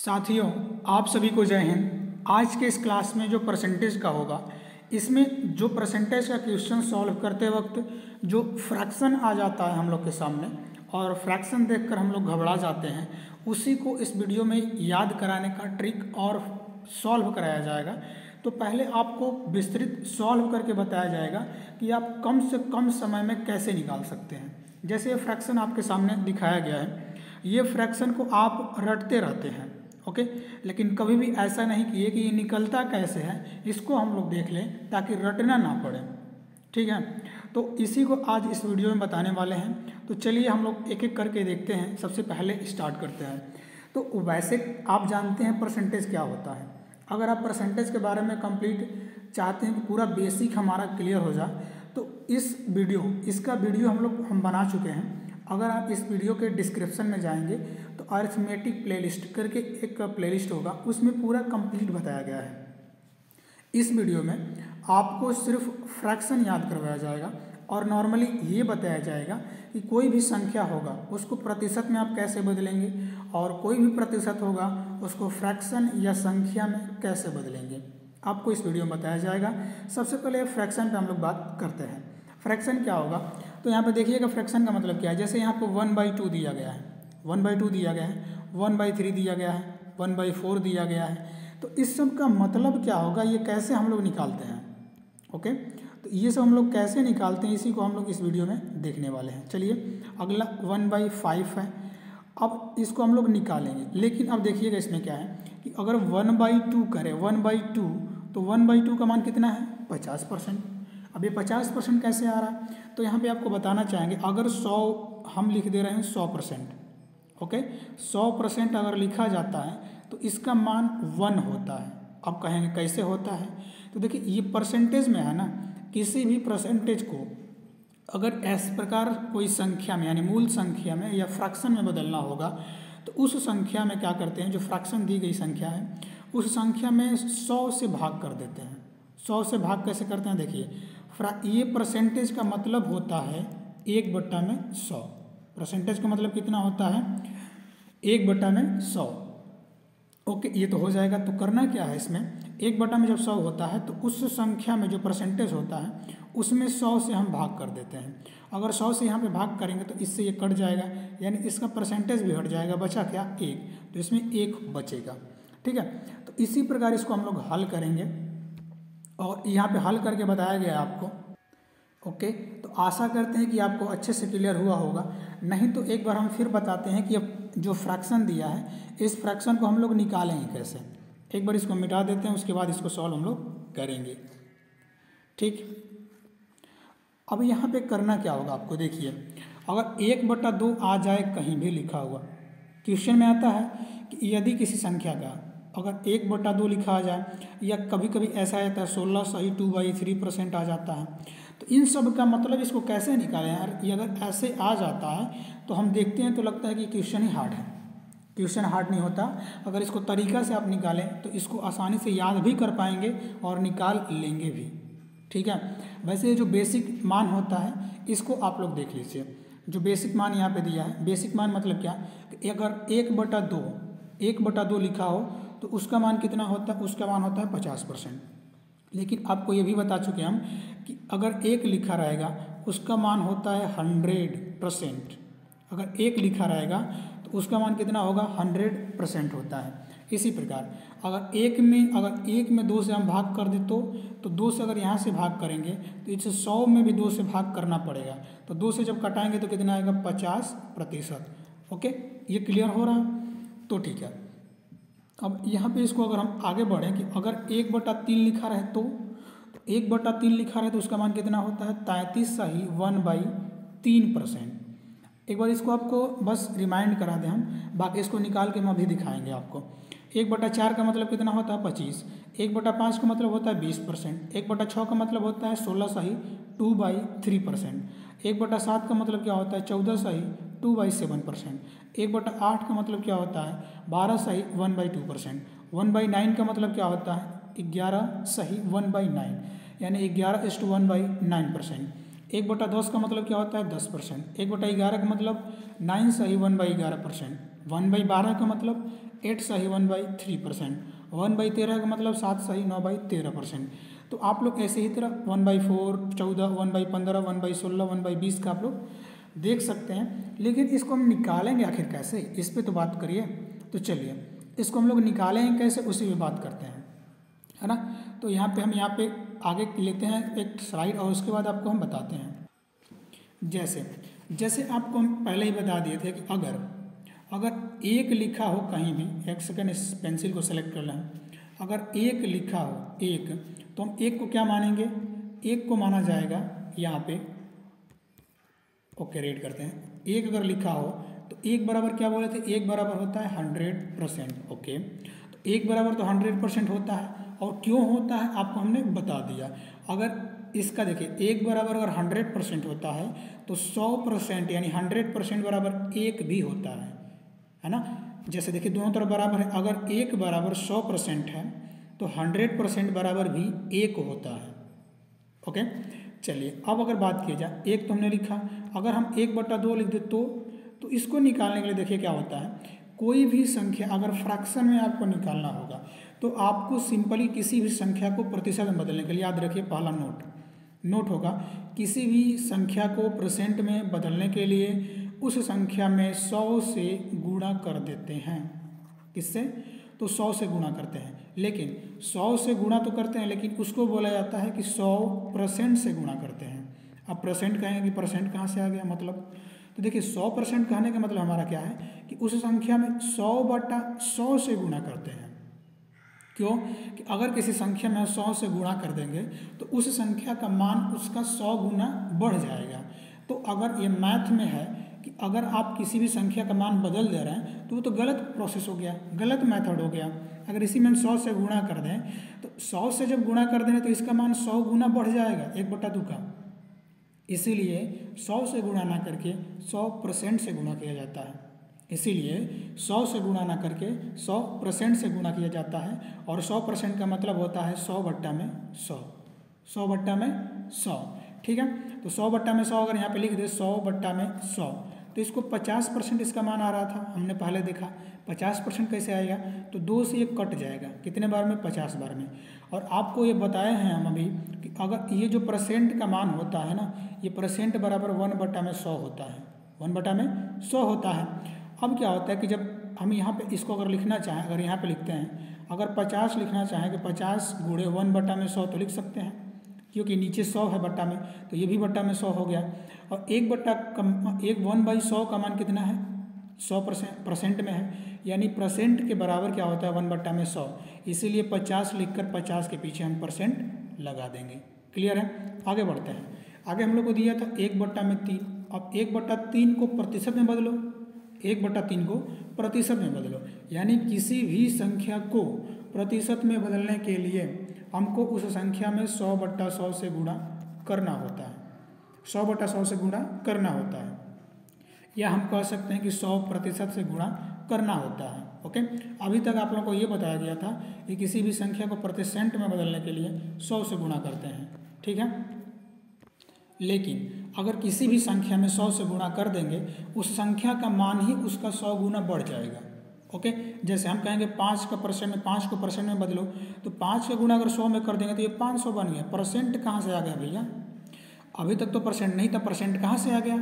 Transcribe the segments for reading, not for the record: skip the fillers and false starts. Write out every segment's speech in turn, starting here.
साथियों, आप सभी को जय हिंद। आज के इस क्लास में जो परसेंटेज का होगा, इसमें जो परसेंटेज का क्वेश्चन सॉल्व करते वक्त जो फ्रैक्शन आ जाता है हम लोग के सामने और फ्रैक्शन देखकर हम लोग घबरा जाते हैं, उसी को इस वीडियो में याद कराने का ट्रिक और सॉल्व कराया जाएगा। तो पहले आपको विस्तृत सॉल्व करके बताया जाएगा कि आप कम से कम समय में कैसे निकाल सकते हैं। जैसे ये फ्रैक्शन आपके सामने दिखाया गया है, ये फ्रैक्शन को आप रटते रहते हैं, ओके, लेकिन कभी भी ऐसा नहीं किए कि ये निकलता कैसे है, इसको हम लोग देख लें ताकि रटना ना पड़े। ठीक है, तो इसी को आज इस वीडियो में बताने वाले हैं। तो चलिए हम लोग एक एक करके देखते हैं। सबसे पहले स्टार्ट करते हैं। तो वैसे आप जानते हैं परसेंटेज क्या होता है। अगर आप परसेंटेज के बारे में कंप्लीट चाहते हैं कि पूरा बेसिक हमारा क्लियर हो जाए, तो इसका वीडियो हम बना चुके हैं। अगर आप इस वीडियो के डिस्क्रिप्शन में जाएंगे तो अरिथमेटिक प्लेलिस्ट करके एक प्लेलिस्ट होगा, उसमें पूरा कंप्लीट बताया गया है। इस वीडियो में आपको सिर्फ फ्रैक्शन याद करवाया जाएगा और नॉर्मली ये बताया जाएगा कि कोई भी संख्या होगा उसको प्रतिशत में आप कैसे बदलेंगे और कोई भी प्रतिशत होगा उसको फ्रैक्शन या संख्या में कैसे बदलेंगे, आपको इस वीडियो में बताया जाएगा। सबसे पहले फ्रैक्शन पे हम लोग बात करते हैं। फ्रैक्शन क्या होगा, तो यहाँ पे देखिएगा फ्रैक्शन का मतलब क्या है। जैसे यहाँ पे 1/2 दिया गया है, 1/2 दिया गया है, 1/3 दिया गया है, 1/4 दिया गया है। तो इस सब का मतलब क्या होगा, ये कैसे हम लोग निकालते हैं। ओके, तो ये सब हम लोग कैसे निकालते हैं, इसी को हम लोग इस वीडियो में देखने वाले हैं। चलिए, अगला 1/5 है। अब इसको हम लोग निकालेंगे, लेकिन अब देखिएगा इसमें क्या है कि अगर 1/2 करें, 1/2, तो 1/2 का मान कितना है, 50%। अब ये 50% कैसे आ रहा है, तो यहाँ पे आपको बताना चाहेंगे, अगर 100 हम लिख दे रहे हैं 100%, ओके, 100% अगर लिखा जाता है तो इसका मान 1 होता है। अब कहेंगे कैसे होता है, तो देखिए ये परसेंटेज में है ना, किसी भी परसेंटेज को अगर इस प्रकार कोई संख्या में यानी मूल संख्या में या फ्रैक्शन में बदलना होगा, तो उस संख्या में क्या करते हैं, जो फ्रैक्शन दी गई संख्या है उस संख्या में 100 से भाग कर देते हैं। 100 से भाग कैसे करते हैं, देखिए ये परसेंटेज का मतलब होता है 1/100। परसेंटेज का मतलब कितना होता है, 1/100। ओके, ये तो हो जाएगा। तो करना क्या है इसमें, 1/में जब 100 होता है तो उस संख्या में जो परसेंटेज होता है उसमें 100 से हम भाग कर देते हैं। अगर 100 से यहाँ पे भाग करेंगे तो इससे ये कट जाएगा, यानी इसका परसेंटेज भी हट जाएगा, बचा क्या, 1, तो इसमें 1 बचेगा। ठीक है, तो इसी प्रकार इसको हम लोग हल करेंगे और यहाँ पे हल करके बताया गया है आपको। ओके, तो आशा करते हैं कि आपको अच्छे से क्लियर हुआ होगा। नहीं तो एक बार हम फिर बताते हैं कि अब जो फ्रैक्शन दिया है इस फ्रैक्शन को हम लोग निकालेंगे कैसे। एक बार इसको मिटा देते हैं, उसके बाद इसको सॉल्व हम लोग करेंगे। ठीक, अब यहाँ पे करना क्या होगा आपको, देखिए अगर 1/2 आ जाए कहीं भी लिखा हुआ, क्वेश्चन में आता है कि यदि किसी संख्या का अगर 1/2 लिखा आ जाए, या कभी कभी ऐसा आता है 16 सही 2/3% आ जाता है, तो इन सब का मतलब इसको कैसे निकालें यार। ये अगर ऐसे आ जाता है तो हम देखते हैं तो लगता है कि क्वेश्चन ही हार्ड है। क्वेश्चन हार्ड नहीं होता। अगर इसको तरीका से आप निकालें तो इसको आसानी से याद भी कर पाएंगे और निकाल लेंगे भी। ठीक है, वैसे ये जो बेसिक मान होता है इसको आप लोग देख लीजिए। जो बेसिक मान यहाँ पे दिया है, बेसिक मान मतलब क्या कि अगर 1/2 लिखा हो तो उसका मान कितना होता है, उसका मान होता है 50%। लेकिन आपको ये भी बता चुके हम कि अगर 1 लिखा रहेगा उसका मान होता है 100%। अगर 1 लिखा रहेगा तो उसका मान कितना होगा, 100% होता है। इसी प्रकार अगर 1 में 2 से हम भाग कर दे तो 2 से अगर यहाँ से भाग करेंगे तो इसे 100 में भी 2 से भाग करना पड़ेगा। तो 2 से जब कटाएंगे तो कितना आएगा, 50%। ओके, ये क्लियर हो रहा, तो ठीक है। अब यहाँ पे इसको अगर हम आगे बढ़ें कि अगर 1/3 लिखा रहे तो 1/3 लिखा रहे तो उसका मान कितना होता है, 33 सही 1/3%। एक बार इसको आपको बस रिमाइंड करा दें हम, बाकी इसको निकाल के हम अभी दिखाएंगे आपको। 1/4 का मतलब कितना होता है, 25। 1/5 का मतलब होता है 20%। 1/6 का मतलब होता है 16 सही 2/3%। 1/7 का मतलब क्या होता है, 14 सही 2/7%। 1/8 का मतलब क्या होता है, 12 सही 1/2%। 1/9 का मतलब क्या होता है, 11 सही 1/9, यानी 11:1/9%। 1/10 का मतलब क्या होता है, 10%। 1/11 का मतलब 9 सही 1/11%। 1/12 का मतलब 8 सही 1/3%, 1/13 का मतलब 7 सही 9/13%। तो आप लोग ऐसे ही तरह 1/4, 14, 1/15, 1/16, 1/20 का आप लोग देख सकते हैं। लेकिन इसको हम निकालेंगे आखिर कैसे, इस पे तो बात करिए। तो चलिए इसको हम लोग निकालेंगे कैसे, उसी पे बात करते हैं, है ना। तो यहाँ पे आगे लेते हैं एक स्लाइड और उसके बाद आपको हम बताते हैं। जैसे आपको हम पहले ही बता दिए थे कि अगर एक लिखा हो कहीं भी, एक सेकेंड इस पेंसिल को सेलेक्ट कर लें। अगर एक लिखा हो एक, तो हम एक को क्या मानेंगे, एक को माना जाएगा यहाँ पे, ओके रेड करते हैं। एक अगर लिखा हो तो एक बराबर क्या बोले थे, एक बराबर होता है 100%। ओके, तो एक बराबर तो 100% होता है। और क्यों होता है आपको हमने बता दिया। अगर इसका देखिए एक बराबर अगर 100% होता है तो 100% यानी 100% बराबर एक भी होता है ना। जैसे देखिए दोनों तरफ बराबर है, अगर एक बराबर 100% है तो 100% बराबर भी एक होता है। ओके, चलिए अब अगर बात की जाए, एक तो हमने लिखा, अगर हम 1/2 लिख दे तो इसको निकालने के लिए देखिए क्या होता है। कोई भी संख्या अगर फ्रैक्शन में आपको निकालना होगा तो आपको सिंपली किसी भी संख्या को प्रतिशत में बदलने के लिए, याद रखिए पहला नोट होगा, किसी भी संख्या को परसेंट में बदलने के लिए उस संख्या में 100 से गुणा कर देते हैं। किससे, तो 100 से गुणा करते हैं। लेकिन 100 से गुणा तो करते हैं, लेकिन उसको बोला जाता है कि 100% से गुणा करते हैं। अब परसेंट कहेंगे कि परसेंट कहाँ से आ गया, मतलब तो देखिए 100% कहने का मतलब हमारा क्या है कि उस संख्या में 100/100 से गुणा करते हैं। क्यों कि अगर किसी संख्या में 100 से गुणा कर देंगे तो उस संख्या का मान उसका 100 गुना बढ़ जाएगा। तो अगर ये मैथ में है कि अगर आप किसी भी संख्या का मान बदल दे रहे हैं तो वो तो गलत प्रोसेस हो गया, गलत मेथड हो गया। अगर इसी में 100 से गुणा कर दें तो 100 से जब गुणा कर दें तो इसका मान 100 गुना बढ़ जाएगा 1/2 का। इसीलिए 100 से गुणा ना करके 100% से गुणा किया जाता है। इसीलिए 100 से गुणा ना करके 100% से गुणा किया जाता है। और 100% का मतलब होता है 100/100, 100/100। ठीक है, तो 100/100 अगर यहाँ पे लिख दे 100/100 तो इसको 50% इसका मान आ रहा था, हमने पहले देखा। 50% कैसे आएगा, तो 2 से 1 कट जाएगा, कितने बार में, 50 बार में। और आपको ये बताए हैं हम अभी कि अगर ये जो परसेंट का मान होता है ना, ये परसेंट बराबर 1/100 होता है, 1/100 होता है। अब क्या होता है कि जब हम यहाँ पे इसको अगर लिखना चाहें, अगर यहाँ पे लिखते हैं, अगर 50 लिखना चाहें कि 50 गुणे 1/100 तो लिख सकते हैं, क्योंकि नीचे 100 है बट्टा में, तो ये भी बट्टा में 100 हो गया। और 1/100 का मान कितना है, 100% में है, यानी परसेंट के बराबर क्या होता है 1/100। इसीलिए 50 लिखकर 50 के पीछे हम परसेंट लगा देंगे। क्लियर है, आगे बढ़ते हैं। आगे हम लोग को दिया था 1/3। अब 1/3 को प्रतिशत में बदलो, 1/3 को प्रतिशत में बदलो, यानी किसी भी संख्या को प्रतिशत में बदलने के लिए हमको उस संख्या में 100/100 से गुणा करना होता है, 100/100 से गुणा करना होता है, या हम कह सकते हैं कि 100% से गुणा करना होता है। ओके, अभी तक आप लोगों को ये बताया गया था कि किसी भी संख्या को प्रतिशत में बदलने के लिए 100 से गुणा करते हैं। ठीक है, लेकिन अगर किसी भी संख्या में 100 से गुणा कर देंगे, उस संख्या का मान ही उसका 100 गुना बढ़ जाएगा। ओके, जैसे हम कहेंगे 5 को परसेंट में बदलो, तो 5 का गुणा अगर 100 में कर देंगे तो ये 500 बन गया। परसेंट कहाँ से आ गया भैया, अभी तक तो परसेंट नहीं था, परसेंट कहाँ से आ गया।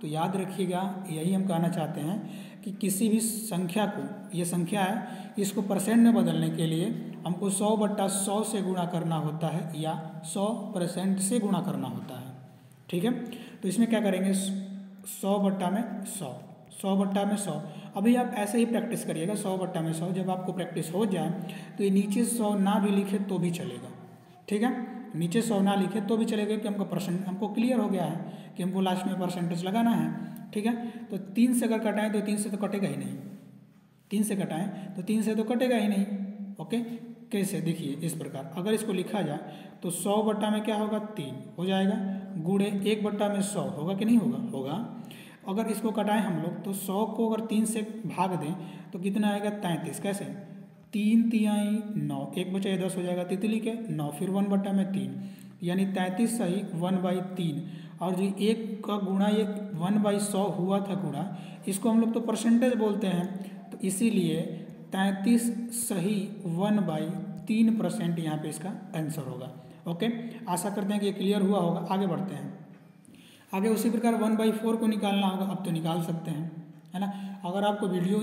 तो याद रखिएगा, यही हम कहना चाहते हैं कि किसी भी संख्या को, ये संख्या है, इसको परसेंट में बदलने के लिए हमको 100/100 से गुणा करना होता है, या 100% से गुणा करना होता है। ठीक है, तो इसमें क्या करेंगे, 100/100, 100/100। अभी आप ऐसे ही प्रैक्टिस करिएगा 100/100। जब आपको प्रैक्टिस हो जाए तो ये नीचे 100 ना भी लिखे तो भी चलेगा। ठीक है, नीचे 100 ना लिखे तो भी चलेगा, कि हमको परसेंट, हमको क्लियर हो गया है कि हमको लास्ट में परसेंटेज लगाना है। ठीक है, तो 3 से अगर कटाएं तो 3 से तो कटेगा ही नहीं, 3 से कटाएं तो 3 से तो कटेगा ही नहीं। ओके, कैसे, देखिए इस प्रकार अगर इसको लिखा जाए तो 100 में क्या होगा, 3 हो जाएगा, गुणे 1/100 होगा कि नहीं होगा, होगा। अगर इसको कटाएं हम लोग तो 100 को अगर 3 से भाग दें तो कितना आएगा, 33। कैसे, 3 तिहाई 9, 1 बचा 10 हो जाएगा, तितली के 9, फिर 1/3, यानी 33 सही 1/3। और जो 1 का गुणा ये 1/100 हुआ था गुणा, इसको हम लोग तो परसेंटेज बोलते हैं, तो इसीलिए 33 सही 1/3% यहाँ पे इसका आंसर होगा। ओके, आशा करते हैं कि ये क्लियर हुआ होगा। आगे बढ़ते हैं। आगे उसी प्रकार 1/4 को निकालना होगा, अब तो निकाल सकते हैं, है ना। अगर आपको वीडियो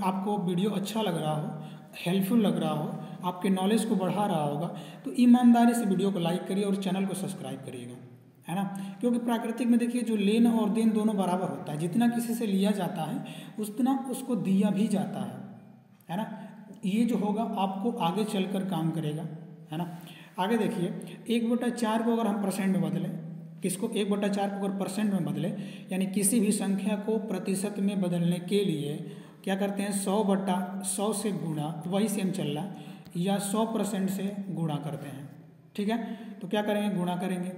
आपको वीडियो अच्छा लग रहा हो, हेल्पफुल लग रहा हो, आपके नॉलेज को बढ़ा रहा होगा, तो ईमानदारी से वीडियो को लाइक करिए और चैनल को सब्सक्राइब करिएगा, है ना। क्योंकि प्राकृतिक में देखिए जो लेन और देन दोनों बराबर होता है, जितना किसी से लिया जाता है उतना उसको दिया भी जाता है ना। ये जो होगा आपको आगे चलकर काम करेगा, है ना। आगे देखिए 1/4 को अगर हम परसेंट में बदलें, किसको 1/4 को अगर परसेंट में बदले, यानी किसी भी संख्या को प्रतिशत में बदलने के लिए क्या करते हैं, 100/100 से गुणा, वही सेम चल रहा, या 100% से गुणा करते हैं, ठीक है। तो क्या करेंगे, गुणा करेंगे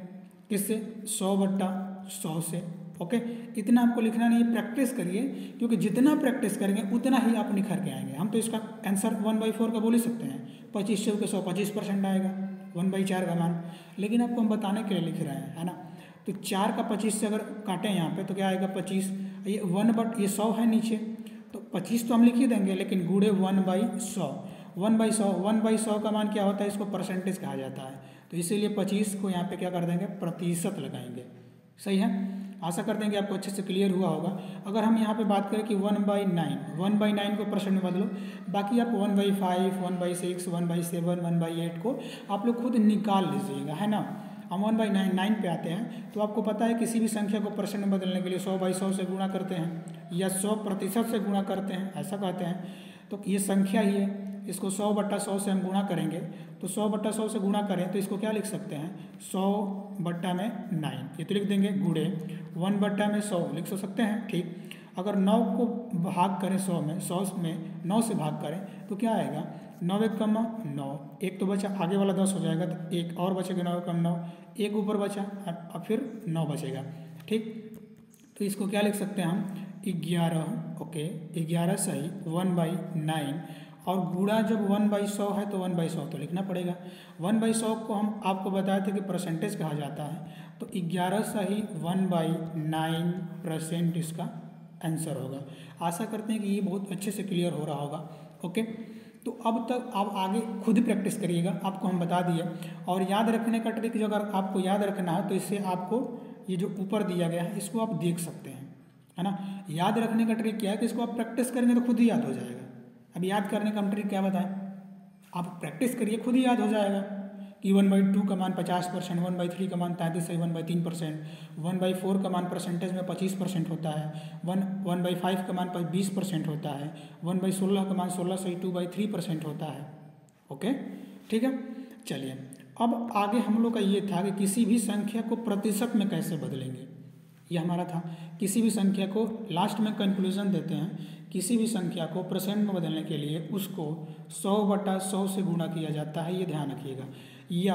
किससे, 100/100 से। ओके, इतना आपको लिखना नहीं है, प्रैक्टिस करिए, क्योंकि जितना प्रैक्टिस करेंगे उतना ही आप निखर के आएंगे। हम तो इसका आंसर 1/4 का बोल ही सकते हैं, 25 से 100 25% आएगा 1/4 का मान, लेकिन आपको हम बताने के लिए लिख रहे हैं, है ना। तो 4 का 25 से अगर काटें यहाँ पे तो क्या आएगा 25, ये 1/100 है नीचे, तो 25 तो हम लिख ही देंगे, लेकिन गुणे 1/100, 1/100 का मान क्या होता है, इसको परसेंटेज कहा जाता है, तो इसीलिए 25 को यहाँ पे क्या कर देंगे, प्रतिशत लगाएंगे। सही है, आशा करते हैं कि आपको अच्छे से क्लियर हुआ होगा। अगर हम यहाँ पे बात करें कि 1/9 को परसेंट में बदलो, बाकी आप 1/5, 1/6, 1/7, 1/8 को आप लोग खुद निकाल लीजिएगा, है ना। हम 1/9 पे आते हैं, तो आपको पता है किसी भी संख्या को परसेंट में बदलने के लिए 100/100 से गुणा करते हैं या 100% से गुणा करते हैं, ऐसा कहते हैं। तो ये संख्या ही है, इसको 100/100 से हम गुणा करेंगे, तो 100/100 से गुणा करें तो इसको क्या लिख सकते हैं, 100/9, ये तो लिख देंगे, गुणे 1/100 लिख सकते हैं, ठीक। अगर 9 को भाग करें 100 में 9 से भाग करें तो क्या आएगा, 9 1 कम 9, एक तो बचा, आगे वाला 10 हो जाएगा, तो एक और बचेगा, 9 कम 9, एक ऊपर बचा, अब फिर 9 बचेगा, ठीक। तो इसको क्या लिख सकते हैं हम, 11। ओके, 11 सही 1/9, और गुणा जब 1/100 है तो 1/100 तो लिखना पड़ेगा। 1/100 को हम आपको बताए थे कि परसेंटेज कहा जाता है, तो 11 सही 1/9% इसका आंसर होगा। आशा करते हैं कि ये बहुत अच्छे से क्लियर हो रहा होगा। ओके, तो अब तक आप आगे खुद प्रैक्टिस करिएगा, आपको हम बता दिए। और याद रखने का ट्रिक जो अगर आपको याद रखना है तो इससे आपको ये जो ऊपर दिया गया है इसको आप देख सकते हैं, है ना। याद रखने का ट्रिक क्या है कि इसको आप प्रैक्टिस करेंगे तो खुद ही याद हो जाएगा। अब याद करने का हम ट्रिक क्या बताएं, आप प्रैक्टिस करिए, खुद ही याद हो जाएगा कि 1/2 का मान 50%, 1/3 का मान 33 सही 1/3%, 1/4 का मान परसेंटेज में 25% होता है, 1/5 का मान 20% होता है, 1/16 का मान 16 सही 2/3% होता है। ओके, ठीक है। चलिए, अब आगे हम लोग का ये था कि किसी भी संख्या को प्रतिशत में कैसे बदलेंगे, ये हमारा था। किसी भी संख्या को लास्ट में कंक्लूजन देते हैं, किसी भी संख्या को परसेंट में बदलने के लिए उसको 100/100 से गुणा किया जाता है, ये ध्यान रखिएगा, या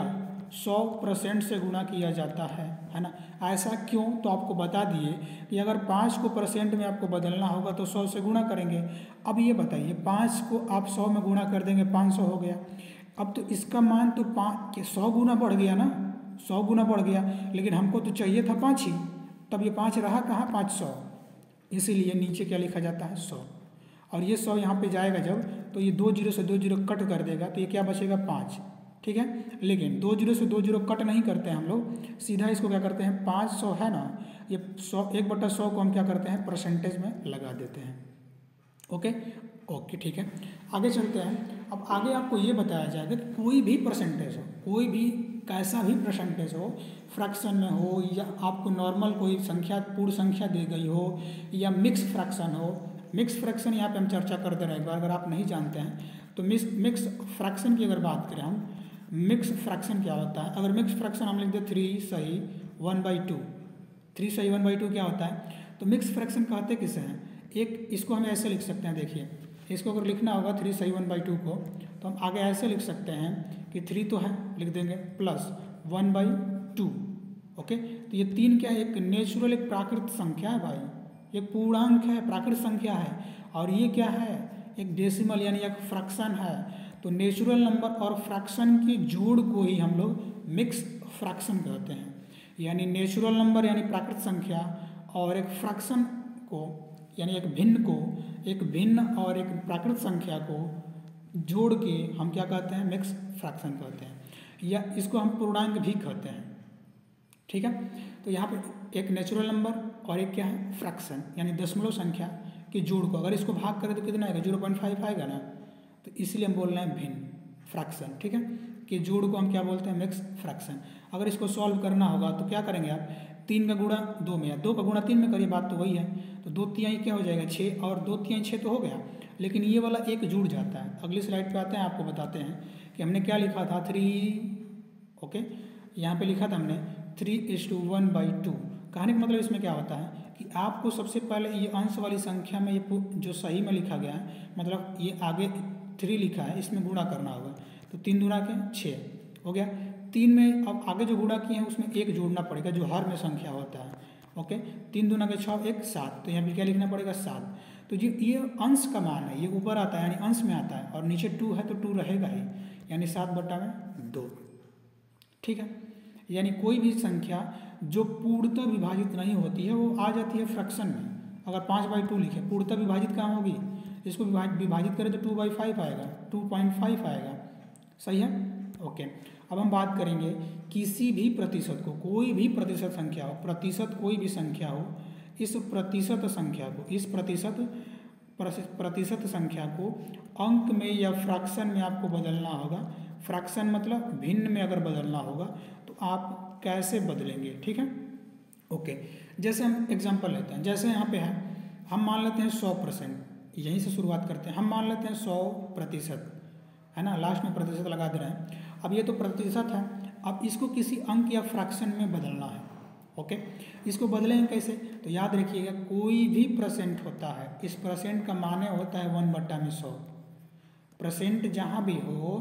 100% से गुणा किया जाता है ना। ऐसा क्यों, तो आपको बता दिए कि अगर 5 को परसेंट में आपको बदलना होगा तो 100 से गुणा करेंगे। अब ये बताइए 5 को आप 100 में गुणा कर देंगे, 500 हो गया। अब तो इसका मान तो 100 गुना बढ़ गया ना, 100 गुना बढ़ गया, लेकिन हमको तो चाहिए था 5 ही, तब ये 5 रहा कहाँ, 500, इसीलिए नीचे क्या लिखा जाता है 100। और ये 100 यहाँ पे जाएगा जब, तो ये 2 0 से 2 0 कट कर देगा, तो ये क्या बचेगा 5, ठीक है। लेकिन 2 0 से 2 0 कट नहीं करते हैं हम लोग, सीधा इसको क्या करते हैं, 500 है ना, ये 100/100 को हम क्या करते हैं, परसेंटेज में लगा देते हैं। ओके, ठीक है, आगे चलते हैं। अब आगे आपको ये बताया जाएगा कि कोई भी परसेंटेज हो, कोई भी कैसा भी परसेंटेज हो, फ्रैक्शन में हो या आपको नॉर्मल कोई संख्या, पूर्ण संख्या दी गई हो, या मिक्स फ्रैक्शन हो। मिक्स फ्रैक्शन यहाँ पे हम चर्चा करते रहे एक बार, अगर आप नहीं जानते हैं तो मिक्स फ्रैक्शन की अगर बात करें हम, मिक्स फ्रैक्शन क्या होता है। अगर मिक्स फ्रैक्शन हम लिख दे 3 सही 1/2, 3 सही 1/2 क्या होता है, तो मिक्स फ्रैक्शन कहते किसे हैं, एक इसको हम ऐसे लिख सकते हैं, देखिए इसको अगर लिखना होगा 3 सही 1/2 को, तो हम आगे ऐसे लिख सकते हैं कि 3 तो है, लिख देंगे प्लस 1/2। ओके, तो ये 3 क्या है, एक नेचुरल, एक प्राकृतिक संख्या है भाई, एक पूर्णांक है, प्राकृतिक संख्या है, और ये क्या है, एक डेसिमल यानी एक फ्रैक्शन है। तो नेचुरल नंबर और फ्रैक्शन के जोड़ को ही हम लोग मिक्स फ्रैक्शन कहते हैं। यानी नेचुरल नंबर यानी प्राकृत संख्या और एक फ्रैक्शन को यानी एक भिन्न और एक प्राकृत संख्या को जोड़ के हम क्या कहते हैं, मिक्स फ्रैक्शन कहते हैं, या इसको हम पूर्णांक भी कहते हैं। ठीक है, तो यहाँ पे एक नेचुरल नंबर और एक क्या है, फ्रैक्शन यानी दशमलव संख्या के जोड़ को अगर इसको भाग करें तो कितना आएगा, 0.5 आएगा ना, तो इसलिए हम बोल रहे हैं भिन्न फ्रैक्शन। ठीक है, कि जोड़ को हम क्या बोलते हैं, मिक्स फ्रैक्शन। अगर इसको सॉल्व करना होगा तो क्या करेंगे आप, 3 का गुणा 2 में या 2 का गुणा 3 में करिए, बात तो वही है। तो 2 तिहाई क्या हो जाएगा, 6, और 2 तिहाई 6 तो हो गया, लेकिन ये वाला एक जुड़ जाता है। अगली स्लाइड पे आते हैं, आपको बताते हैं कि हमने क्या लिखा था, 3 ओके, यहाँ पे लिखा था हमने 3:1/2। कहने का मतलब इसमें क्या होता है कि आपको सबसे पहले ये अंश वाली संख्या में ये जो सही में लिखा गया है, मतलब ये आगे 3 लिखा है, इसमें गुणा करना होगा। तो 3 दूना के 6 हो गया, 3 में अब आगे जो गुणा किए हैं उसमें 1 जोड़ना पड़ेगा जो हर में संख्या होता है। ओके, 3 दूना के 6, 1 7, तो यहाँ पे क्या लिखना पड़ेगा, 7। तो जो ये अंश का मान है ये ऊपर आता है यानी अंश में आता है, और नीचे 2 है तो 2 रहेगा ही, यानी 7/2। ठीक है, यानी कोई भी संख्या जो पूर्णतः विभाजित नहीं होती है वो आ जाती है फ्रैक्शन में। अगर 5/2 लिखे, पूर्णतः विभाजित कहाँ होगी, इसको विभाजित करें तो 2/5 आएगा, 2.5 आएगा। सही है, ओके। अब हम बात करेंगे किसी भी प्रतिशत को, कोई भी प्रतिशत संख्या हो, प्रतिशत कोई भी संख्या हो, इस प्रतिशत संख्या को अंक में या फ्रैक्शन में आपको बदलना होगा। फ्रैक्शन मतलब भिन्न में अगर बदलना होगा तो आप कैसे बदलेंगे, ठीक है, ओके। जैसे हम एग्जांपल लेते हैं, जैसे यहाँ पे है, हम मान लेते हैं 100%, यहीं से शुरुआत करते हैं। हम मान लेते हैं 100%, है ना, लास्ट में प्रतिशत लगा दे रहे हैं। अब ये तो प्रतिशत है, अब इसको किसी अंक या फ्रैक्शन में बदलना है। ओके, इसको बदलेंगे कैसे, तो याद रखिएगा कोई भी परसेंट होता है, इस परसेंट का माने होता है 1/100। परसेंट जहाँ भी हो,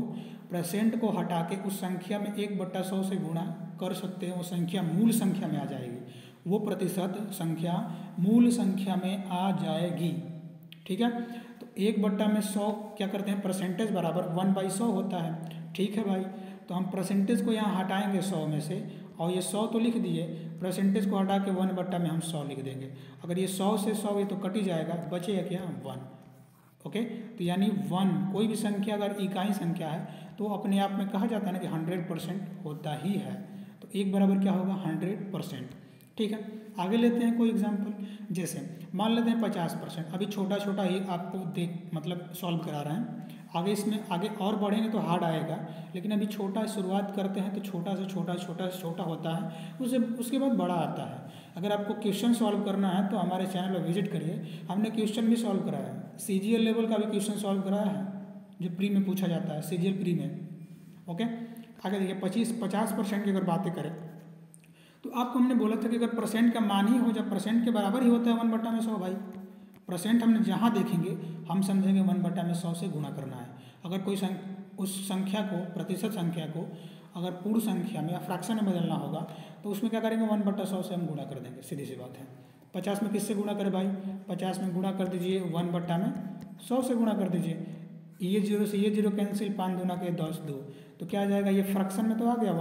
परसेंट को हटा के उस संख्या में 1/100 से गुणा कर सकते हैं, वो संख्या मूल संख्या में आ जाएगी, वो प्रतिशत संख्या मूल संख्या में आ जाएगी। ठीक है, तो 1/100 क्या करते हैं, परसेंटेज बराबर 1/100 होता है। ठीक है भाई, तो हम परसेंटेज को यहाँ हटाएंगे 100 में से, और ये 100 तो लिख दिए, परसेंटेज को हटा के 1/में हम 100 लिख देंगे। अगर ये 100 से 100 ये तो कट ही जाएगा, बचेगा क्या, 1। ओके, तो यानी 1 कोई भी संख्या अगर इकाई संख्या है तो अपने आप में कहा जाता है ना कि 100% होता ही है। तो 1 बराबर क्या होगा, 100%। ठीक है, आगे लेते हैं कोई एग्जांपल, जैसे मान लेते हैं 50%। अभी छोटा छोटा ही आपको मतलब सॉल्व करा रहे हैं, आगे इसमें आगे और बढ़ेंगे तो हार्ड आएगा, लेकिन अभी छोटा शुरुआत करते हैं तो छोटा से छोटा होता है, उसके बाद बड़ा आता है। अगर आपको क्वेश्चन सॉल्व करना है तो हमारे चैनल पर विजिट करिए, हमने क्वेश्चन भी सॉल्व कराया है, CGL लेवल का भी क्वेश्चन सॉल्व कराया है जो प्री में पूछा जाता है, CGL प्री में। ओके, आगे देखिए 50% की अगर बातें करें तो आपको हमने बोला था कि अगर परसेंट का मान ही हो, जब परसेंट के बराबर ही होता है 1/100 भाई, परसेंट हमने जहाँ देखेंगे हम समझेंगे 1/100 से गुणा करना है। अगर कोई उस संख्या को, प्रतिशत संख्या को अगर पूर्ण संख्या में या फ्रैक्शन में बदलना होगा तो उसमें क्या करेंगे, 1/100 से हम गुणा कर देंगे, सीधी सी बात है। 50 में किससे गुणा करें भाई, 50 में गुणा कर दीजिए 1/100 से गुणा कर दीजिए, ये 0 से ये 0 कैंसिल, 5 दूना के 10 2, तो क्या आ जाएगा, ये फ्रैक्शन में तो आ गया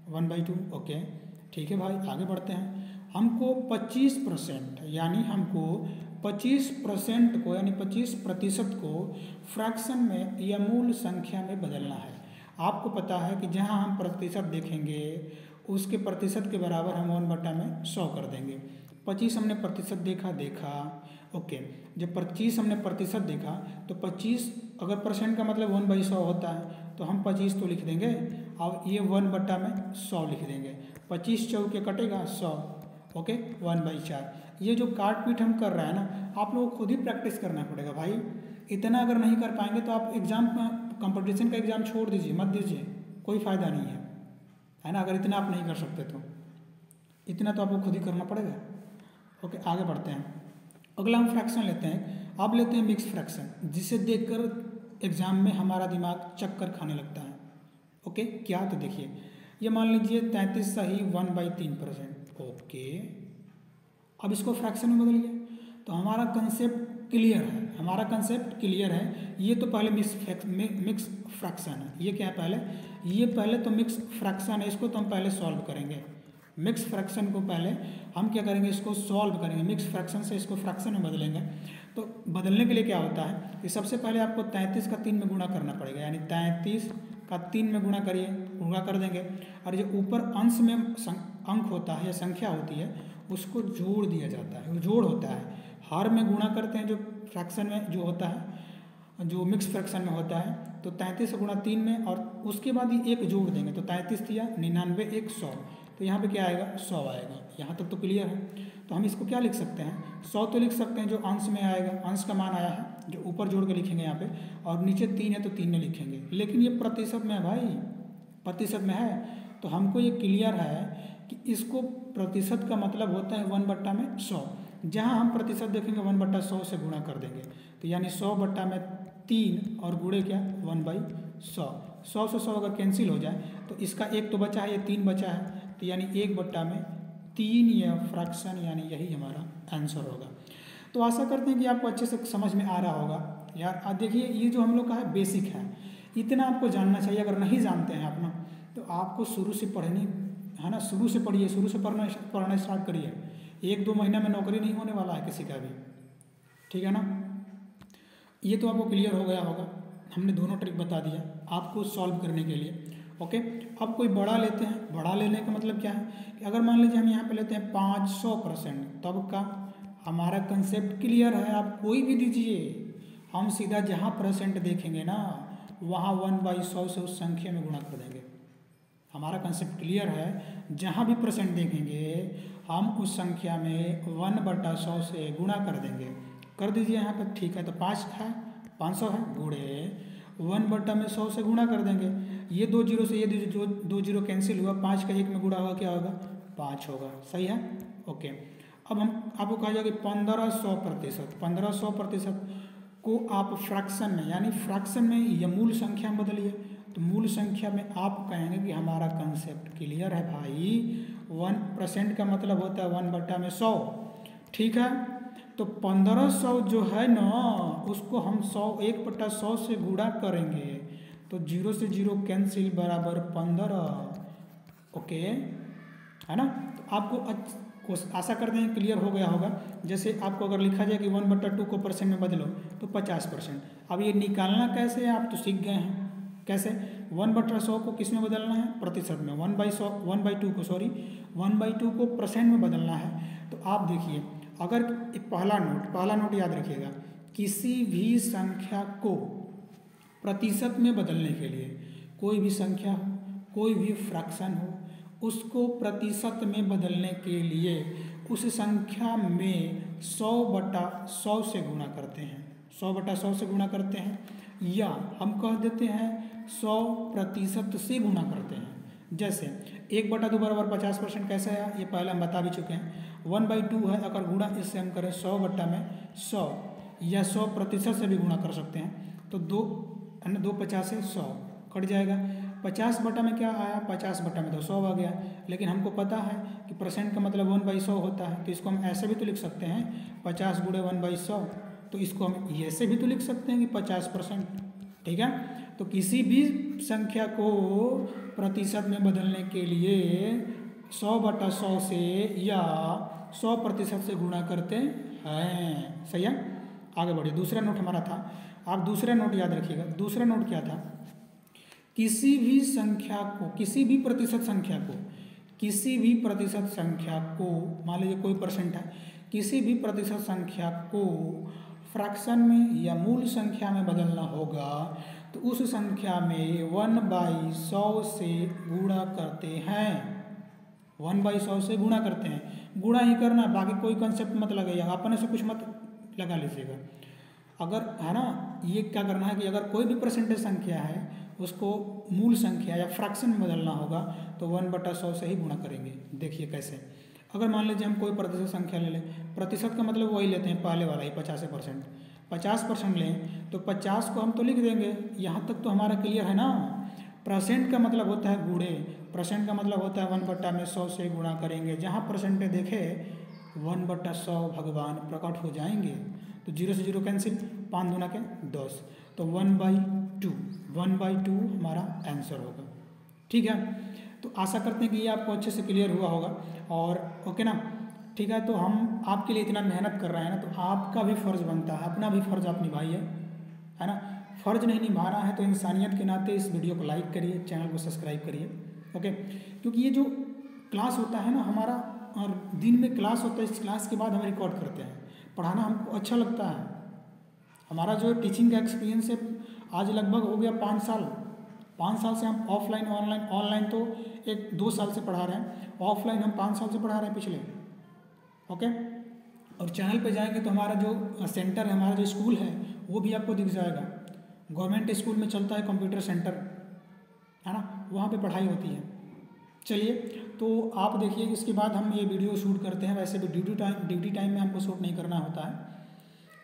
1/2। ओके, ठीक है भाई, आगे बढ़ते हैं। हमको 25% यानी हमको 25% को यानी 25% को फ्रैक्शन में या मूल संख्या में बदलना है। आपको पता है कि जहां हम प्रतिशत देखेंगे उसके प्रतिशत के बराबर हम 1/100 कर देंगे। 25 हमने प्रतिशत देखा ओके, जब 25 हमने प्रतिशत देखा तो 25 अगर परसेंट का मतलब 1/100 होता है तो हम 25 तो लिख देंगे और ये 1/100 लिख देंगे। 25 चौके कटेगा 100, ओके, 1/4। ये जो काट पीट हम कर रहे हैं ना, आप लोगों को खुद ही प्रैक्टिस करना पड़ेगा भाई। इतना अगर नहीं कर पाएंगे तो आप एग्जाम कंपटीशन का एग्जाम छोड़ दीजिए, मत दीजिए, कोई फ़ायदा नहीं है ना। अगर इतना आप नहीं कर सकते तो इतना तो आपको खुद ही करना पड़ेगा। ओके, आगे बढ़ते हैं। अगला हम फ्रैक्शन लेते हैं। अब लेते हैं मिक्स फ्रैक्शन, जिसे देखकर एग्जाम में हमारा दिमाग चक्कर खाने लगता है। ओके, क्या, तो देखिए ये मान लीजिए 33 सही 1/3%। ओके, अब इसको फ्रैक्शन में बदलिए तो हमारा कंसेप्ट क्लियर है। ये तो पहले मिक्स फ्रैक्शन है, ये क्या है, पहले तो मिक्स फ्रैक्शन है, इसको तो हम पहले सॉल्व करेंगे। मिक्स फ्रैक्शन को पहले हम क्या करेंगे, इसको सॉल्व करेंगे, मिक्स फ्रैक्शन से इसको फ्रैक्शन में बदलेंगे। तो बदलने के लिए क्या होता है कि सबसे पहले आपको 33 का 3 में गुणा करना पड़ेगा, यानी 33 का 3 में गुणा करिए, गुणा कर देंगे। और जो ऊपर अंश में अंक होता है या संख्या होती है उसको जोड़ दिया जाता है, वो जोड़ होता है। हर में गुणा करते हैं जो फ्रैक्शन में जो होता है, जो मिक्स फ्रैक्शन में होता है। तो 33 गुणा 3 में और उसके बाद ही एक जोड़ देंगे, तो 33 दिया 99 1 100, तो यहाँ पे क्या आएगा 100 आएगा। यहाँ तक तो क्लियर है। तो हम इसको क्या लिख सकते हैं, 100 तो लिख सकते हैं जो अंश में आएगा, अंश का मान आया है जो ऊपर जोड़ के लिखेंगे यहाँ पे, और नीचे 3 है तो 3 में लिखेंगे। लेकिन ये प्रतिशत में है भाई, प्रतिशत में है, तो हमको ये क्लियर है कि इसको प्रतिशत का मतलब होता है 1/100। जहाँ हम प्रतिशत देखेंगे 1/100 से गुणा कर देंगे, तो यानी 100/3 और गुणे क्या 1/100। 100 से 100 अगर कैंसिल हो जाए तो इसका एक तो बचा है, ये 3 बचा है, तो यानी 1/3 या फ्रैक्शन, यानी यही हमारा आंसर होगा। तो आशा करते हैं कि आपको अच्छे से समझ में आ रहा होगा यार। देखिए ये जो हम लोग का है बेसिक है, इतना आपको जानना चाहिए। अगर नहीं जानते हैं आप ना, तो आपको शुरू से पढ़नी है ना, शुरू से पढ़िए, शुरू से पढ़ना स्टार्ट करिए। 1-2 महीना में नौकरी नहीं होने वाला है किसी का भी, ठीक है ना। ये तो आपको क्लियर हो गया होगा, हमने दोनों ट्रिक बता दिया आपको सॉल्व करने के लिए। ओके, अब कोई बड़ा लेते हैं। बड़ा लेने का मतलब क्या है कि अगर मान लीजिए हम यहाँ पे लेते हैं 500%, तब का हमारा कंसेप्ट क्लियर है। आप कोई भी दीजिए, हम सीधा जहाँ परसेंट देखेंगे ना वहाँ 1/100 से उस संख्या में गुणा कर देंगे। हमारा कंसेप्ट क्लियर है, जहाँ भी परसेंट देखेंगे हम उस संख्या में 1/100 से गुणा कर देंगे। कर दीजिए यहाँ पर, ठीक है। तो 5 है, 500 है, गुणे 1/100 से गुणा कर देंगे। ये 2 जीरो से ये 2 जीरो कैंसिल हुआ, 5 का 1 में गुणा हुआ क्या होगा 5 होगा, सही है। ओके, अब हम आपको कहा जाएगा 1500%। 1500% को आप फ्रैक्शन में, यानी फ्रैक्शन में या मूल संख्या में बदलिए। तो मूल संख्या में आप कहेंगे कि हमारा कंसेप्ट क्लियर है भाई। 1% का मतलब होता है 1/100, ठीक है। तो 1500 जो है ना उसको हम 1/100 से गुणा करेंगे, तो 0 से 0 कैंसिल बराबर 15। ओके, है ना। तो आपको आशा करते हैं क्लियर हो गया होगा। जैसे आपको अगर लिखा जाए कि 1/2 को परसेंट में बदलो तो 50%। अब ये निकालना कैसे है आप तो सीख गए हैं। कैसे 1/100 को किस में बदलना है, प्रतिशत में। 1/2 को 1/2 को परसेंट में बदलना है। तो आप देखिए, अगर पहला नोट याद रखिएगा, किसी भी संख्या को प्रतिशत में बदलने के लिए, कोई भी संख्या हो, कोई भी फ्रैक्शन हो, उसको प्रतिशत में बदलने के लिए उस संख्या में 100/100 से गुणा करते हैं। 100/100 से गुणा करते हैं, या हम कह देते हैं 100% से गुणा करते हैं। जैसे 1/2 बराबर 50% कैसे है, ये पहले हम बता भी चुके हैं। 1/2 है, अगर गुणा इससे हम करें 100/100 या 100% से भी गुणा कर सकते हैं। तो 2 50 से 100 कट जाएगा। 50 में क्या आया, 50 में तो 100 आ गया। लेकिन हमको पता है कि परसेंट का मतलब 1/100 होता है, तो इसको हम ऐसे भी तो लिख सकते हैं 50 गुणे 1/100। तो इसको हम ऐसे भी तो लिख सकते हैं कि 50%, ठीक है। तो किसी भी संख्या को प्रतिशत में बदलने के लिए 100/100 से या 100% से गुणा करते हैं, सही है। आगे बढ़िए, दूसरा नोट हमारा था, आप दूसरा नोट याद रखिएगा। दूसरा नोट क्या था, किसी भी संख्या को, किसी भी प्रतिशत संख्या को मान लीजिए कोई परसेंट है, किसी भी प्रतिशत संख्या को फ्रैक्शन में या मूल संख्या में बदलना होगा तो उस संख्या में 1/100 से गुणा करते हैं। 1/100 से गुणा करते हैं, गुणा ही करना, बाकी कोई कंसेप्ट मत लगाइएगा, अपने से कुछ मत लगा लीजिएगा। अगर है ना, ये क्या करना है कि अगर कोई भी परसेंटेज संख्या है उसको मूल संख्या या फ्रैक्शन में बदलना होगा तो 1/100 से ही गुणा करेंगे। देखिए कैसे, अगर मान लीजिए हम कोई प्रतिशत संख्या ले लें, प्रतिशत का मतलब वही लेते हैं पहले वाला ही 50%। 50% लें तो 50 को हम तो लिख देंगे, यहाँ तक तो हमारा क्लियर है ना। परसेंट का मतलब होता है गुणे, परसेंट का मतलब होता है 1/100 से गुणा करेंगे। जहाँ परसेंट में देखे 1/100 भगवान प्रकट हो जाएंगे। तो 0 से 0 कैंसिल, 5 दूना के 10, तो 1/2 हमारा आंसर होगा, ठीक है। तो आशा करते हैं कि ये आपको अच्छे से क्लियर हुआ होगा। और ओके ना, ठीक है। तो हम आपके लिए इतना मेहनत कर रहे हैं ना, तो आपका भी फ़र्ज़ बनता है, अपना भी फ़र्ज़ आप निभाइए, है ना। फ़र्ज़ नहीं निभाना है तो इंसानियत के नाते इस वीडियो को लाइक करिए, चैनल को सब्सक्राइब करिए, ओके। क्योंकि ये जो क्लास होता है ना हमारा, और दिन में क्लास होता है, इस क्लास के बाद हम रिकॉर्ड करते हैं। पढ़ाना हमको अच्छा लगता है। हमारा जो टीचिंग का एक्सपीरियंस है आज लगभग हो गया 5 साल। 5 साल से हम ऑफलाइन ऑनलाइन तो 1-2 साल से पढ़ा रहे हैं, ऑफलाइन हम 5 साल से पढ़ा रहे हैं पिछले, ओके। और चैनल पे जाएंगे तो हमारा जो सेंटर है, हमारा जो स्कूल है वो भी आपको दिख जाएगा। गवर्नमेंट स्कूल में चलता है कंप्यूटर सेंटर, है ना, वहाँ पे पढ़ाई होती है। चलिए, तो आप देखिए, इसके बाद हम ये वीडियो शूट करते हैं। वैसे भी ड्यूटी टाइम में हमको शूट नहीं करना होता है,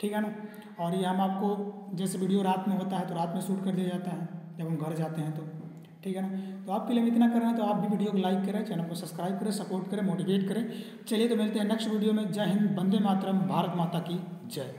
ठीक है ना। और ये हम आपको, जैसे वीडियो रात में होता है तो रात में शूट कर दिया जाता है जब हम घर जाते हैं तो, ठीक है ना। तो आपके लिए हम इतना कर रहे हैं, तो आप भी वीडियो को लाइक करें, चैनल को सब्सक्राइब करें, सपोर्ट करें, मोटिवेट करें। चलिए, तो मिलते हैं नेक्स्ट वीडियो में। जय हिंद, वंदे मातरम, भारत माता की जय।